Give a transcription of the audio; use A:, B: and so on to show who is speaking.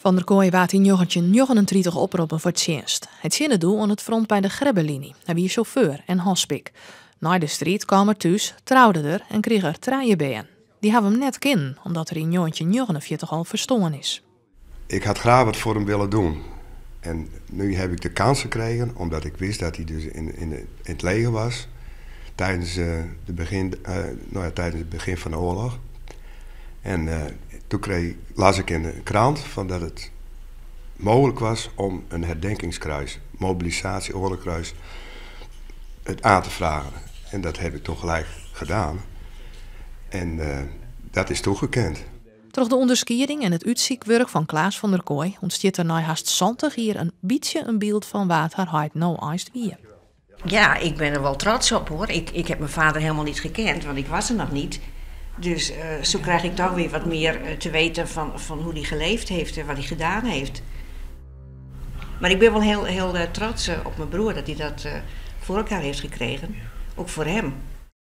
A: Van der Kooi waard in 1939 oproepen voor het tjenst. Het ziende doel aan het front bij de Grebbelinie. Hij was chauffeur en hospik. Na de strijd kwam er thuis, trouwde er en kreeg er 3 been. Die hebben hem net kennen, omdat er in 1949 al verstoren is.
B: Ik had graag wat voor hem willen doen. En nu heb ik de kans gekregen, omdat ik wist dat hij dus in het leger was. Tijdens het begin van de oorlog. En toen las ik in de krant van dat het mogelijk was om een herdenkingskruis, mobilisatie, oorlogskruis, het aan te vragen. En dat heb ik toen gelijk gedaan. En dat is toegekend.
A: Door de onderskiering en het uitziekwerk van Klaas van der Kooi ontstiet er na haast 20 hier een beetje een beeld van wat haar hart nou eist wie.
C: Ja, ik ben er wel trots op hoor. Ik heb mijn vader helemaal niet gekend, want ik was er nog niet. Dus zo krijg ik toch weer wat meer te weten van hoe hij geleefd heeft en wat hij gedaan heeft. Maar ik ben wel heel trots op mijn broer dat hij dat voor elkaar heeft gekregen. Ook voor hem.